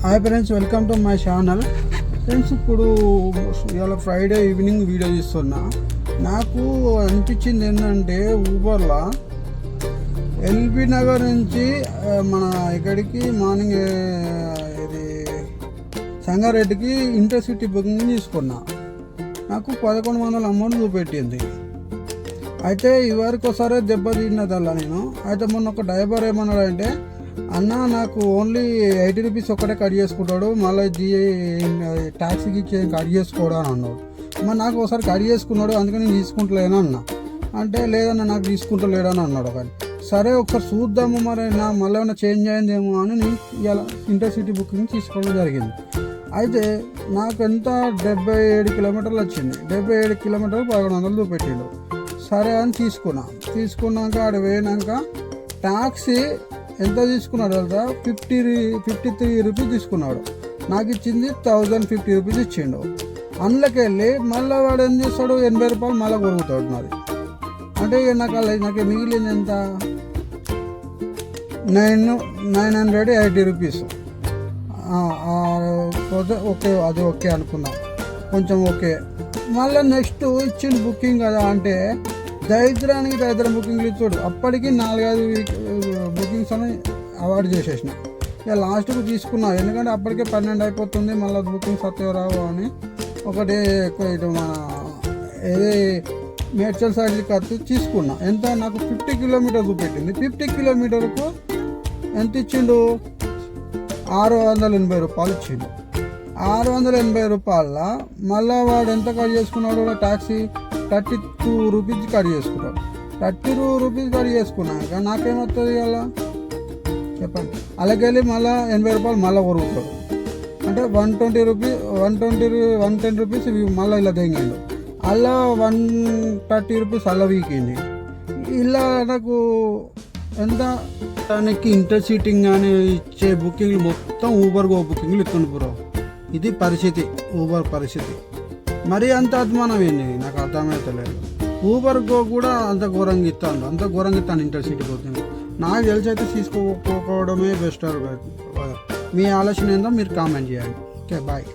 Hi friends, welcome to my channel. Friends, ఇప్పుడు ఇవాళ Friday evening video తీస్తున్నా. నాకు అనిపించింది ఏంటంటే, ఊబర్లో ఎల్బీ నగర్ నుంచి మన ఇక్కడికి మార్నింగ్ ఇది సంగారెడ్డికి ఇంటర్సిటీ బుకింగ్ తీసుకున్నా. నాకు 1100 అమౌంట్ చూపెట్టింది. అయితే ఇవరికి ఒకసారి దెబ్బ తిన్నదల్లా నేను. అయితే మొన్న ఒక డ్రైవర్ ఏమన్నాడంటే, అన్న నాకు ఓన్లీ 80 రూపీస్ ఒక్కటే కట్ చేసుకుంటాడు, మళ్ళీ ట్యాక్సీకి కట్ చేసుకోవడం అని అన్నాడు. మరి నాకు ఒకసారి కట్ చేసుకున్నాడు, అందుకని నేను తీసుకుంటలేను అన్న. అంటే లేదన్న నాకు తీసుకుంటలేడని అన్నాడు. కానీ సరే ఒకసారి చూద్దాము, మరి నా మళ్ళీ ఏమైనా చేంజ్ అయిందేమో అని నేను ఇలా ఇంటర్సిటీ బుకింగ్ తీసుకోవడం జరిగింది. అయితే నాకు ఎంత 77 కిలోమీటర్లు వచ్చింది. 77 కిలోమీటర్లు 1100 చూపెట్టిండు. సరే అని తీసుకున్నాక ఆడ పోయినాక ట్యాక్సీ ఎంత తీసుకున్నాడు కదా, 53 రూపీస్ తీసుకున్నాడు. నాకు ఇచ్చింది 1050 రూపీస్ ఇచ్చిండు. అందులోకి వెళ్ళి మళ్ళీ వాడు ఏం చేస్తాడు, 80 రూపాయలు మళ్ళీ కొరుగుతాడు నాది. అంటే నాకు మిగిలింది ఎంత, 980 రూపీస్. ఓకే, అది ఓకే అనుకున్నా, కొంచెం ఓకే. మళ్ళీ నెక్స్ట్ ఇచ్చిండు బుకింగ్ కదా, అంటే దరిద్రం బుకింగ్లు ఇచ్చాడు. అప్పటికి 4-5 బుకింగ్స్ అని అవాయిడ్ చేసేసిన. ఇక లాస్ట్కు తీసుకున్నా, ఎందుకంటే అప్పటికే 12 అయిపోతుంది, మళ్ళీ బుకింగ్స్ వస్తాయో రావు అని. ఒకటి ఇటు మన ఏది మేడ్చల్ సైడ్ కత్తి తీసుకున్నా. ఎంత, నాకు 50 కిలోమీటర్ చూపెట్టింది. 50 కిలోమీటర్కు ఎంత ఇచ్చిండు, 680 రూపాయలు ఇచ్చిండు. 680 రూపాయల మళ్ళీ వాడు ఎంత కట్ చేసుకున్నాడు, ట్యాక్సీ 32 రూపీస్ కట్ చేసుకున్నాడు. 32 రూపీస్ కట్ చేసుకున్నాక నాకేమవుతుంది అలా చెప్పండి. అలాగెళ్ళి మళ్ళీ 80 రూపాయలు మళ్ళీ కొరుగుతాడు. అంటే 110 రూపీస్ మళ్ళీ ఇలా తెంగిండు. అలా 130 రూపీస్ అలా వీకింది. ఇలా నాకు ఎంత, దానికి ఇంటర్సిటింగ్ కానీ ఇచ్చే బుకింగ్లు మొత్తం ఊబర్ గో బుకింగ్లు ఇస్తుంది బ్రో. ఇది పరిస్థితి, ఊబర్ పరిస్థితి. మరీ అంత అద్మానం ఏంది నాకు అర్థమవుతలేదు. ఊబర్ గో కూడా అంత ఘోరంగా ఇస్తాను ఇంటర్సిటీ బుకింగ్. నాకు తెలిసి అయితే తీసుకోకపోవడమే బెస్ట్. మీ ఆలోచన ఏందో మీరు కామెంట్ చేయండి. Okay, bye.